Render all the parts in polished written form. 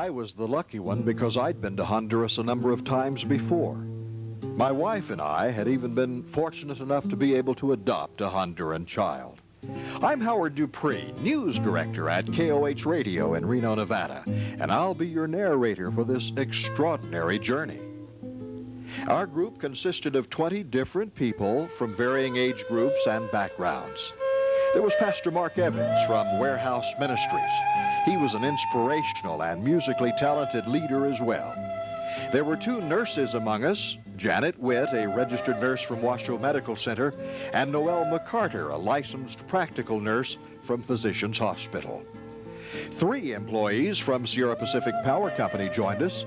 I was the lucky one because I'd been to Honduras a number of times before. My wife and I had even been fortunate enough to be able to adopt a Honduran child. I'm Howard Dupree, news director at KOH Radio in Reno, Nevada, and I'll be your narrator for this extraordinary journey. Our group consisted of 20 different people from varying age groups and backgrounds. There was Pastor Mark Evans from Warehouse Ministries. He was an inspirational and musically talented leader as well. There were 2 nurses among us, Janet Witt, a registered nurse from Washoe Medical Center, and Noelle McCarter, a licensed practical nurse from Physicians Hospital. 3 employees from Sierra Pacific Power Company joined us,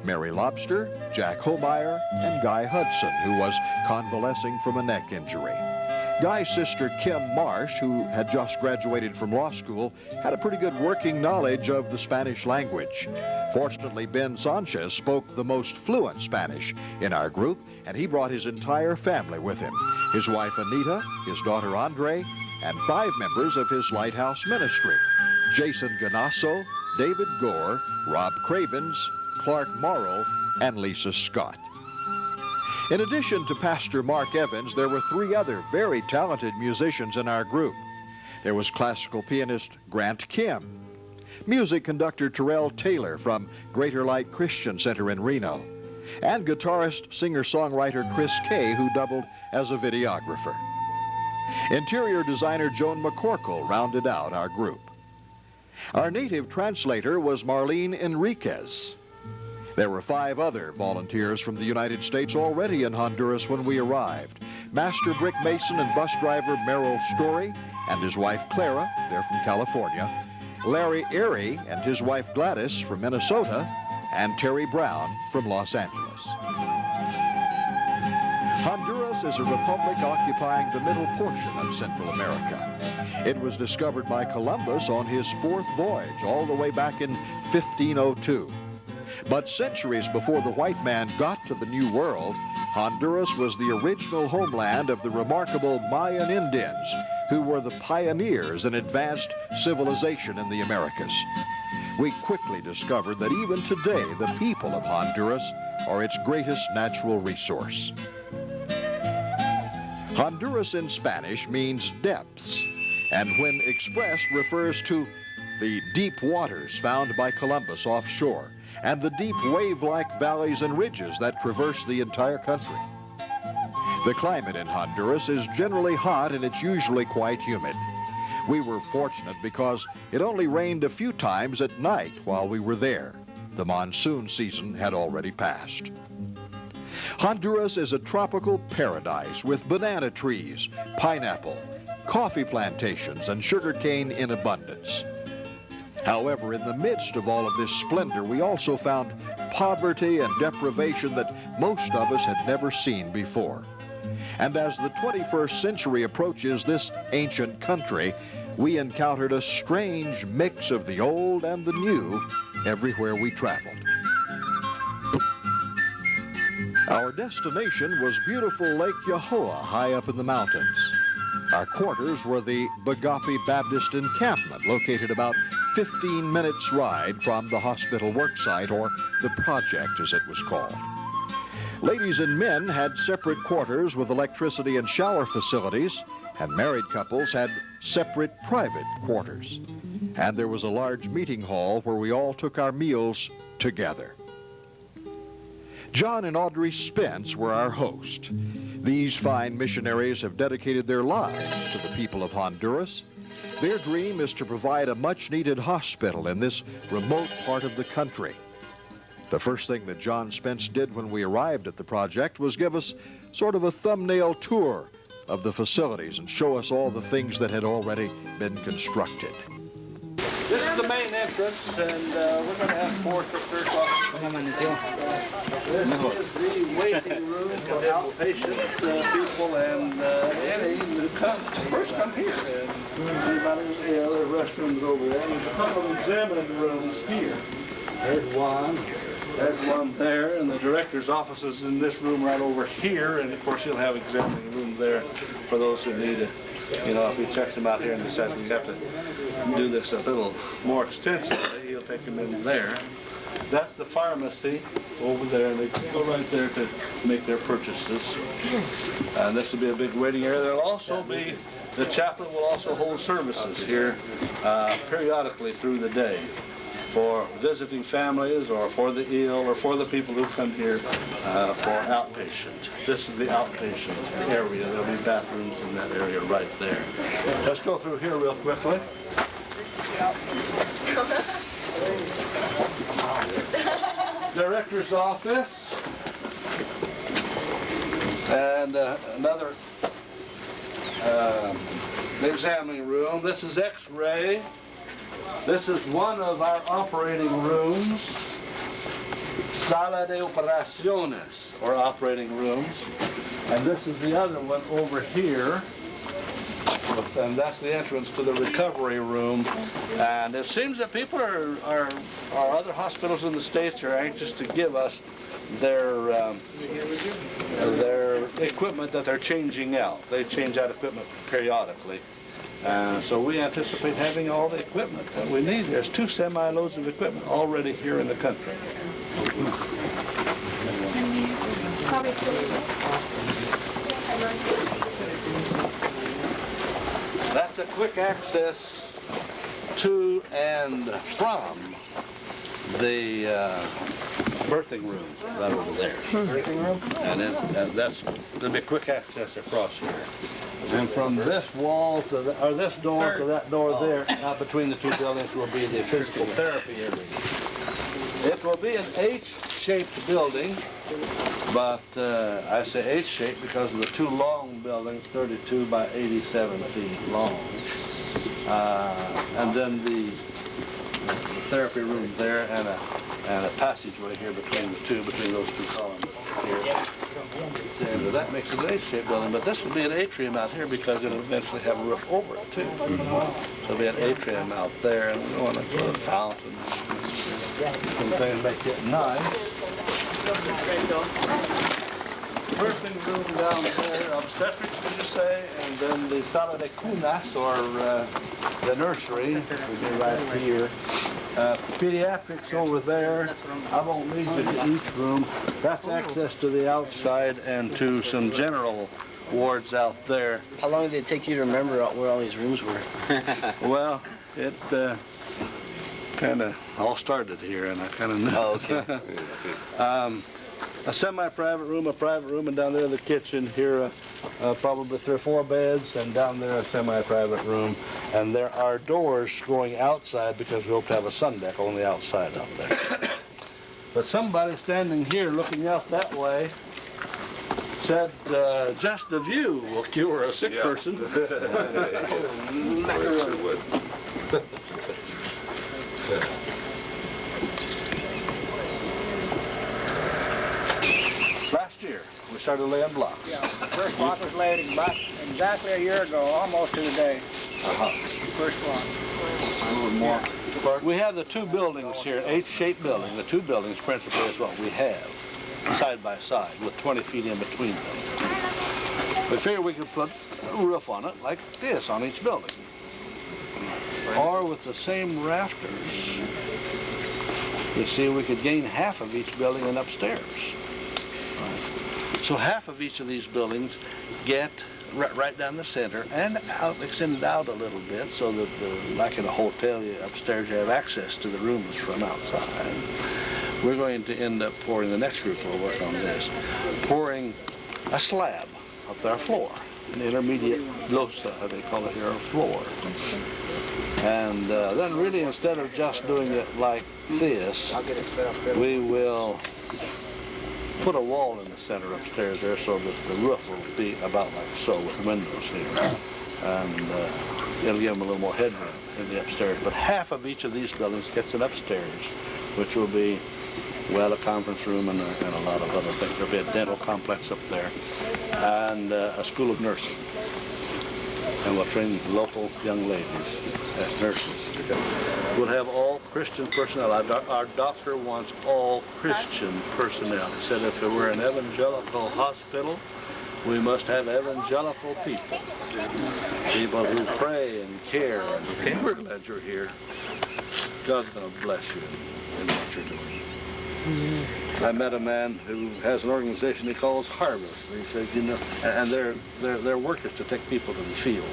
Mary Lobster, Jack Homeyer, and Guy Hudson, who was convalescing from a neck injury. Guy's sister, Kim Marsh, who had just graduated from law school, had a pretty good working knowledge of the Spanish language. Fortunately, Ben Sanchez spoke the most fluent Spanish in our group, and he brought his entire family with him. His wife, Anita, his daughter, Andre, and 5 members of his Lighthouse Ministry: Jason Ganasso, David Gore, Rob Cravens, Clark Morrow, and Lisa Scott. In addition to Pastor Mark Evans, there were 3 other very talented musicians in our group. There was classical pianist Grant Kim, music conductor Terrell Taylor from Greater Light Christian Center in Reno, and guitarist, singer-songwriter Chris Kay, who doubled as a videographer. Interior designer Joan McCorkle rounded out our group. Our native translator was Marlene Enriquez. There were 5 other volunteers from the United States already in Honduras when we arrived. Master brick mason and bus driver Merrill Story and his wife Clara, they're from California, Larry Airy and his wife Gladys from Minnesota, and Terry Brown from Los Angeles. Honduras is a republic occupying the middle portion of Central America. It was discovered by Columbus on his 4th voyage, all the way back in 1502. But centuries before the white man got to the New World, Honduras was the original homeland of the remarkable Mayan Indians, who were the pioneers in advanced civilization in the Americas. We quickly discovered that even today, the people of Honduras are its greatest natural resource. Honduras in Spanish means depths, and when expressed refers to the deep waters found by Columbus offshore, and the deep wave-like valleys and ridges that traverse the entire country. The climate in Honduras is generally hot and it's usually quite humid. We were fortunate because it only rained a few times at night while we were there. The monsoon season had already passed. Honduras is a tropical paradise with banana trees, pineapple, coffee plantations, and sugarcane in abundance. However, in the midst of all of this splendor, we also found poverty and deprivation that most of us had never seen before. And as the 21st century approaches this ancient country, we encountered a strange mix of the old and the new everywhere we traveled. Our destination was beautiful Lake Yahoa, high up in the mountains. Our quarters were the Bagapi Baptist Encampment, located about 15 minutes ride from the hospital worksite, or the project as it was called. Ladies and men had separate quarters with electricity and shower facilities, and married couples had separate private quarters. And there was a large meeting hall where we all took our meals together. John and Audrey Spence were our host. These fine missionaries have dedicated their lives to the people of Honduras. Their dream is to provide a much-needed hospital in this remote part of the country. The first thing that John Spence did when we arrived at the project was give us sort of a thumbnail tour of the facilities and show us all the things that had already been constructed. This is the main entrance, and we're going to have 4 sisters. This is the waiting room for outpatient people and any who come here. Anybody, the other restrooms over there. There's a couple of examining rooms here. There's one. There's one there, and the director's office is in this room right over here, and of course he'll have examining room there for those who need it. You know, if he checks them out here and decides we have to do this a little more extensively, he'll take them in there. That's the pharmacy over there. They go right there to make their purchases. And this will be a big waiting area. There'll also be, the chaplain will also hold services here periodically through the day for visiting families or for the ill or for the people who come here for outpatient. This is the outpatient area. There'll be bathrooms in that area right there. Let's go through here real quickly. Director's office and another examining room. This is X-ray. This is one of our operating rooms, sala de operaciones, or operating rooms. And this is the other one over here. And that's the entrance to the recovery room. And it seems that people are other hospitals in the States are anxious to give us their equipment that they're changing out. They change out equipment periodically. So we anticipate having all the equipment that we need. There's 2 semi-loads of equipment already here in the country. That's a quick access to and from the birthing room right over there. Birthing room? And there'll be quick access across here. And from this wall to this door to that door there, out between the 2 buildings, will be the physical therapy area. It will be an H-shaped building, but I say H-shaped because of the 2 long buildings, 32 by 87 feet long. And then the therapy room there and a passageway here between those 2 columns here. And that makes it an H-shaped building, but this will be an atrium out here because it'll eventually have a roof over it too. So it'll be an atrium out there, and we're going to put a fountain and make it nice. Birthing room down there, obstetrics, did you say, and then the sala de cunas, or the nursery, will be right here. Pediatrics over there. I won't lead you to each room. That's access to the outside and to some general wards out there. How long did it take you to remember where all these rooms were? Well, it kind of all started here, and I kind of knew. Oh, okay. A semi-private room, a private room, and down there the kitchen. Here, probably 3 or 4 beds, and down there a semi-private room. And there are doors going outside because we hope to have a sun deck on the outside out there. But somebody standing here looking out that way said, just the view will cure a sick person. Last year, we started laying blocks. Yeah, the first block was laid about exactly a year ago, almost to the day. First block. A little more. We have the 2 buildings here, H-shaped building. The 2 buildings principally is what we have, side by side, with 20 feet in between them. We figure we could put a roof on it like this on each building. Or with the same rafters, you see, we could gain half of each building and upstairs. So half of each of these buildings get right down the center and out, extended out a little bit, so that, like in a hotel, upstairs you have access to the rooms from outside. We're going to end up pouring, the next group will work on this, pouring a slab up their floor, an intermediate losa, they call it here, floor. And then really, instead of just doing it like this, we will put a wall in the center upstairs there so that the roof will be about like so with windows here. And it'll give them a little more headroom in the upstairs. But half of each of these buildings gets an upstairs, which will be, well, a conference room and a lot of other things. There'll be a dental complex up there and a school of nursing. And we'll train local young ladies as nurses. We'll have all Christian personnel. Our doctor wants all Christian personnel. He said if we're an evangelical hospital, we must have evangelical people. People who pray and care. And we're glad you're here. God's going to bless you in what you're doing. I met a man who has an organization he calls Harvest. He says, you know, and their work is to take people to the field.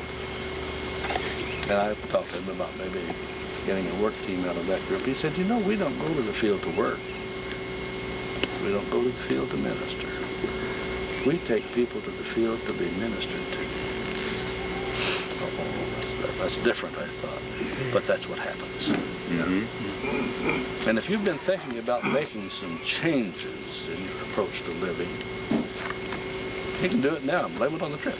And I talked to him about maybe getting a work team out of that group. He said, you know, we don't go to the field to work. We don't go to the field to minister. We take people to the field to be ministered to. Oh, that's different, I thought. But that's what happens. Mm-hmm. And if you've been thinking about making some changes in your approach to living, you can do it now and blame it on the trip.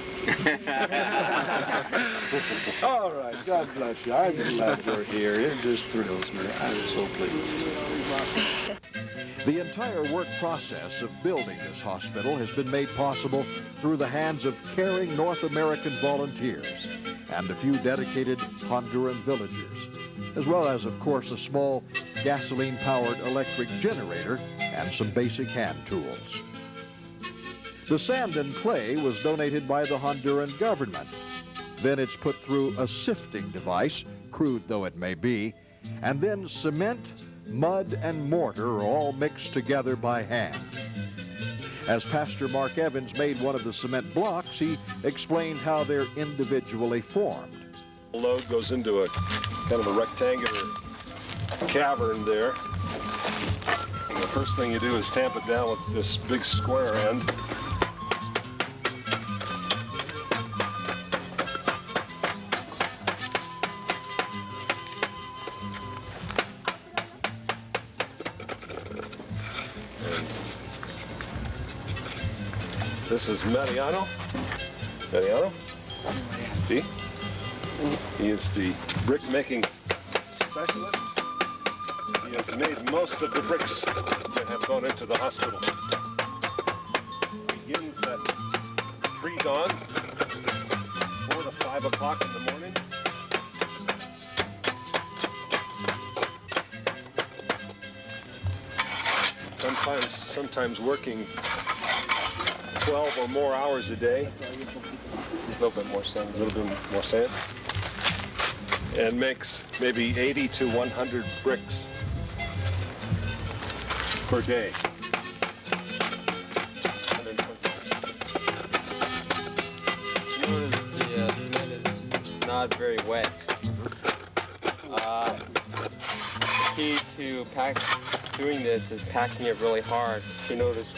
All right, God bless you. I'm glad you're here. It just thrills me. I'm so pleased. The entire work process of building this hospital has been made possible through the hands of caring North American volunteers and a few dedicated Honduran villagers, as well as, of course, a small gasoline-powered electric generator and some basic hand tools. The sand and clay was donated by the Honduran government. Then it's put through a sifting device, crude though it may be, and then cement, mud, and mortar are all mixed together by hand. As Pastor Mark Evans made one of the cement blocks, he explained how they're individually formed. The load goes into a kind of a rectangular cavern there. And the first thing you do is tamp it down with this big square end. This is Mariano. See? He is the brick-making specialist. He has made most of the bricks that have gone into the hospital. He begins at pre-dawn, 4 to 5 o'clock in the morning. Sometimes working 12 or more hours a day. A little bit more sand. And makes maybe 80 to 100 bricks per day. Notice the cement is not very wet. The key to doing this is packing it really hard. You notice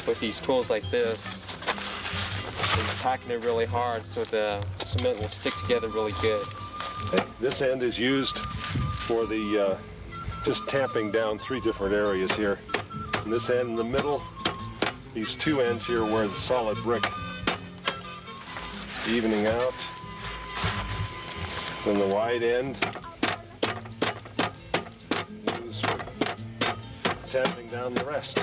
with these tools like this, is packing it really hard so the cement will stick together really good. Okay. This end is used for the just tamping down 3 different areas here. And this end in the middle, these 2 ends here where the solid brick evening out. Then the wide end used for tamping down the rest.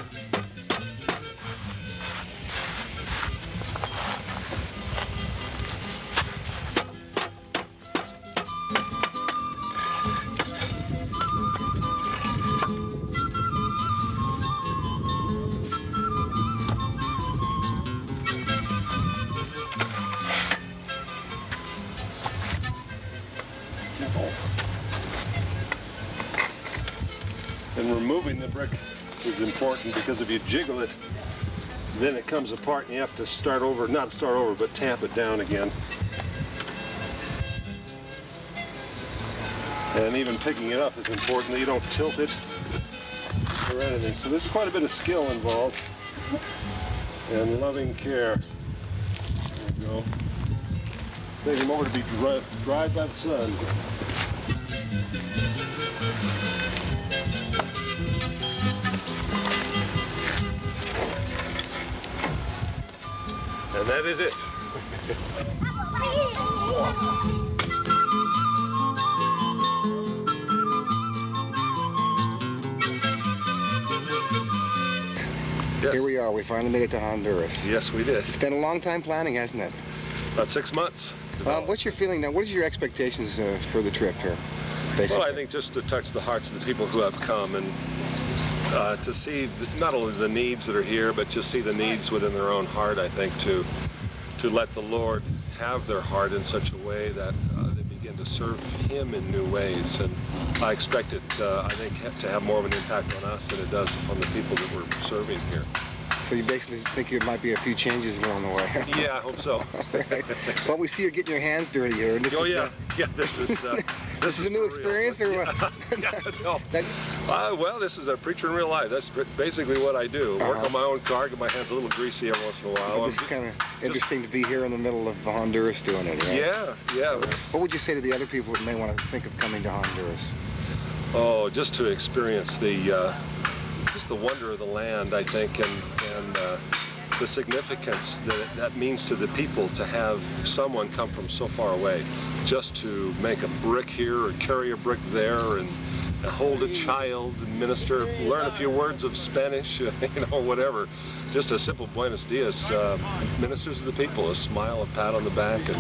And removing the brick is important because if you jiggle it, then it comes apart and you have to start over, not start over, but tamp it down again. And even picking it up is important that you don't tilt it or anything. So there's quite a bit of skill involved and loving care. There we go. Take them over to be dried by the sun. And that is it. Yes. Here we are. We finally made it to Honduras. Yes, we did. It's been a long time planning, hasn't it? About 6 months. What's your feeling now? What is your expectations for the trip here? Basically? Well, I think just to touch the hearts of the people who have come and to see not only the needs that are here, but just see the needs within their own heart, I think, to let the Lord have their heart in such a way that they begin to serve Him in new ways. And I expect it, I think, to have more of an impact on us than it does on the people that we're serving here. So you basically think there might be a few changes along the way? Yeah, I hope so. Right. Well, we see you're getting your hands dirty here. And this is, Yeah, this is... this is a new experience, or what? No. Well, this is a preacher in real life. That's basically what I do. Work on my own car, get my hands a little greasy every once in a while. Well, this is kind of interesting to be here in the middle of Honduras doing it, right? Yeah. What would you say to the other people that may want to think of coming to Honduras? Oh, just to experience the wonder of the land, I think, and the significance that means to the people to have someone come from so far away, just to make a brick here or carry a brick there and hold a child and minister, learn a few words of Spanish, whatever. Just a simple Buenos Dias ministers to the people, a smile, a pat on the back, and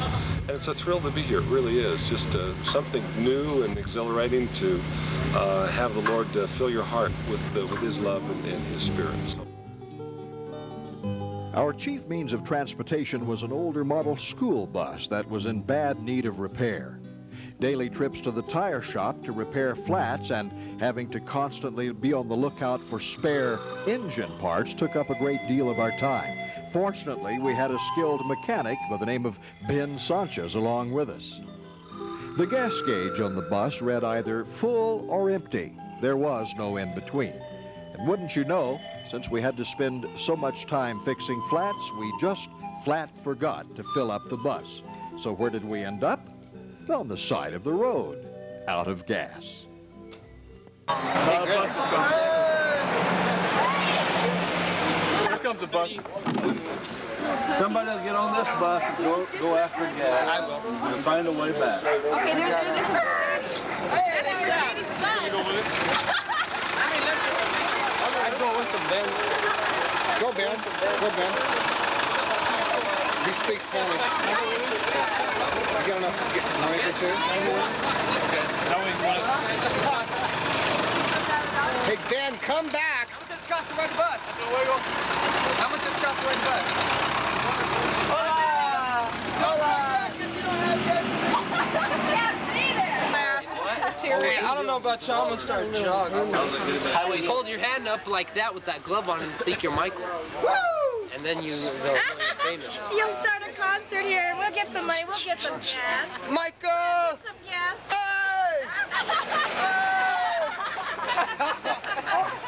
it's a thrill to be here. It really is. Just something new and exhilarating to have the Lord fill your heart with His love and His Spirit. So. Our chief means of transportation was an older model school bus that was in bad need of repair. Daily trips to the tire shop to repair flats and having to constantly be on the lookout for spare engine parts took up a great deal of our time. Fortunately, we had a skilled mechanic by the name of Ben Sanchez along with us. The gas gauge on the bus read either full or empty. There was no in between. And wouldn't you know, since we had to spend so much time fixing flats, we just flat forgot to fill up the bus. So where did we end up? On the side of the road, out of gas. Here comes the bus. Somebody will get on this bus and go after gas. I will. And find a way back. Okay, there's a... Hey, that's Mercedes bus. I'd go with them, Ben. Go, Ben. Go, Ben. He speaks Spanish. You got enough to get a drink or two? Hey, Ben, come back. How much does it cost to ride the bus? How much does it cost to ride the bus? Hey, I don't know about you, I'm gonna start jogging. Just hold your hand up like that with that glove on and think you're Michael. Woo! And then you'll be famous. You'll start a concert here. We'll get some money. We'll get some gas. Michael! Some gas. Hey!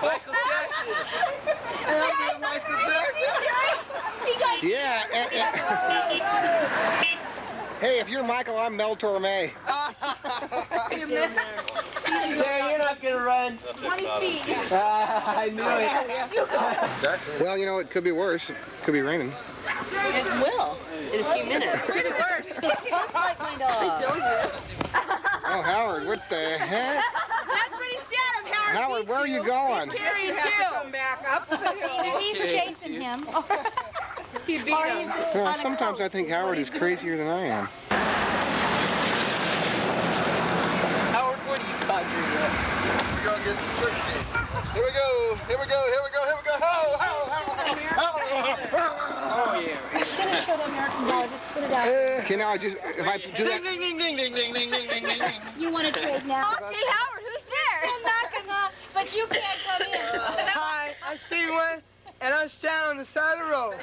Michael Jackson. I'm Michael Jackson. Yeah. Hey, if you're Michael, I'm Mel Torme. Jerry, you're not gonna run. 20 feet. I knew it. Well, you know, it could be worse. It could be raining. It will in a few minutes. Pretty worse. It's just like my dog. I told you. Oh, Howard, what the heck? That's what he said. I'm Howard. Howard, where are you going? Carrying come back up. Either he's chasing him or he beat him. Well, sometimes I think Howard is crazier than I am. Howard, what are you conjuring up? We're gonna get some sugar cane. Here we go. Here we go. Here we go. Here we go. Oh, yeah. I should have showed American Dollar. Just put it out. Okay, now if I do that. Ding, ding, ding, ding, ding, ding, ding, ding, ding, ding. You want to trade now? Hey, Howard, who's there? I'm knocking, huh? But you can't come in. Hi, I'm Steve and I'm standing on the side of the road.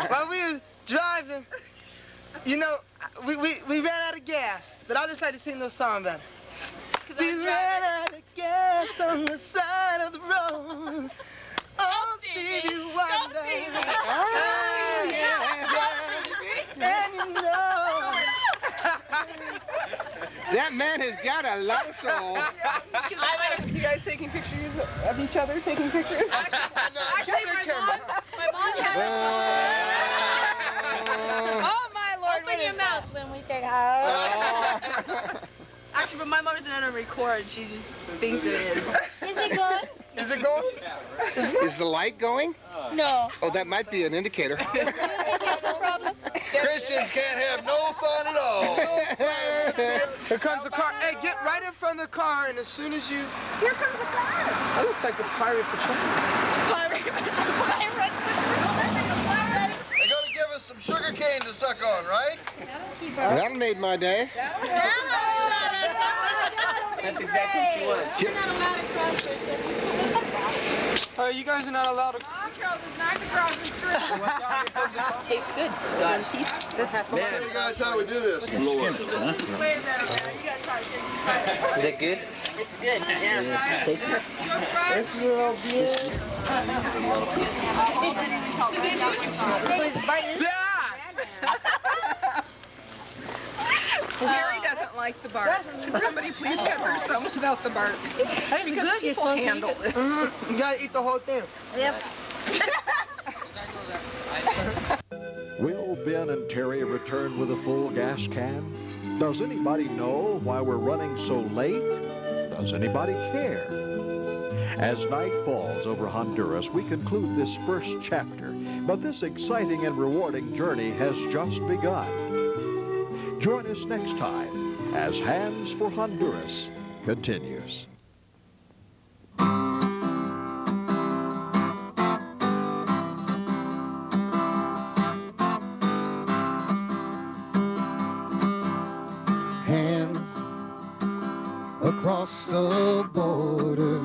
While we was driving, you know, we ran out of gas, but I just like to sing this song better. We ran out of gas on the side of the road. Oh, Stevie Wonder. Oh, yeah. And you know. That man has got a lot of soul. You guys taking pictures of each other, taking pictures? Actually, my mom had Oh, my Lord. Open your mouth when we say Actually, but my mom doesn't know how to record. She just thinks it is. Is it good? Is it going? Is the light going? No. Oh, that might be an indicator. Christians can't have no fun at all. Here comes the car. Hey, get right in front of the car, and as soon as you... Here comes the car. That looks like the Pirate Patrol. They're gonna give us some sugar cane to suck on, right? That made my day. Hello. That's exactly what you want. You're not allowed to cross this. Oh, you guys are not allowed to. Charles is not to cross the street. Tastes good. It's got a piece. I'll show you guys how we do this. Way better, man. You gotta try to take Is it good? It's good, yeah. Tasty. This little bit. Mary doesn't like the bark. Could somebody please get her some without the bark? Because people handle this. You gotta eat the whole thing. Yep. Will Ben and Terry return with a full gas can? Does anybody know why we're running so late? Does anybody care? As night falls over Honduras, we conclude this first chapter, but this exciting and rewarding journey has just begun. Join us next time as Hands for Honduras continues. Hands across the border,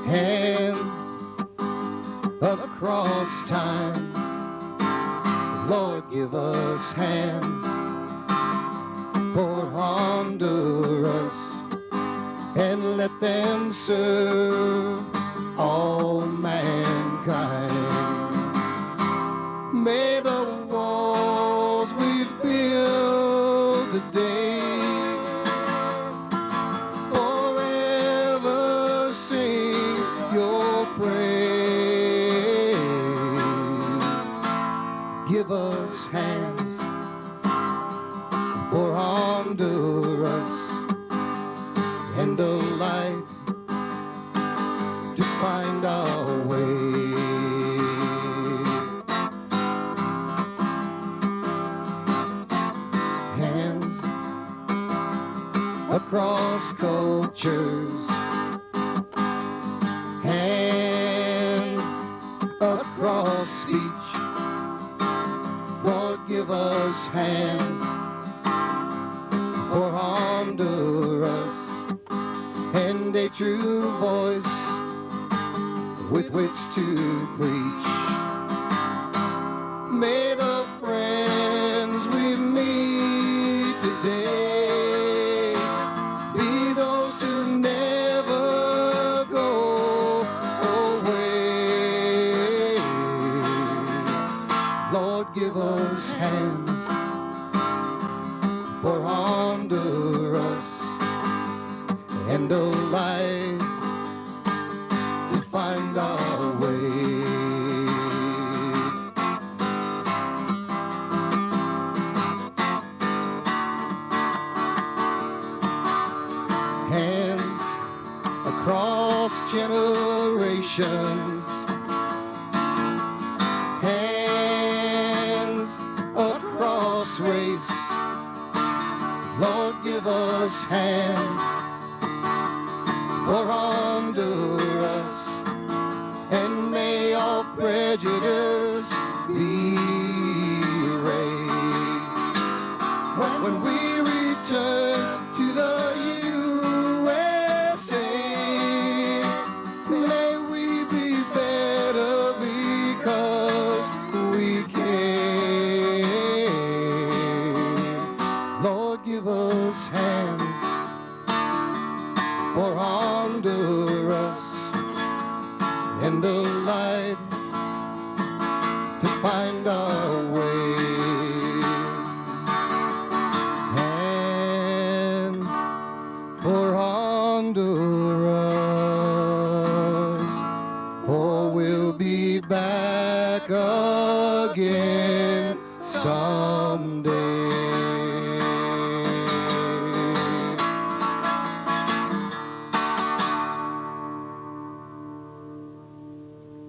hands across time. Lord, give us hands for Honduras and let them serve all mankind. May the walls we build today forever sing your praise. Give us hands for Honduras and a life to find our way. Hands across cultures, hands across speech. Lord, give us hands for Honduras and a true voice with which to preach. May the friends we meet today be those who never go away. Lord, give us hands for Honduras and a light to find our way. Hands across generations, hands across race. Lord, give us hands for Honduras, and may all prejudice be erased. When we return to the USA, may we be better because we care. Lord, give us hands for Honduras and a light to find our way. Hands for Honduras, or we'll be back again someday.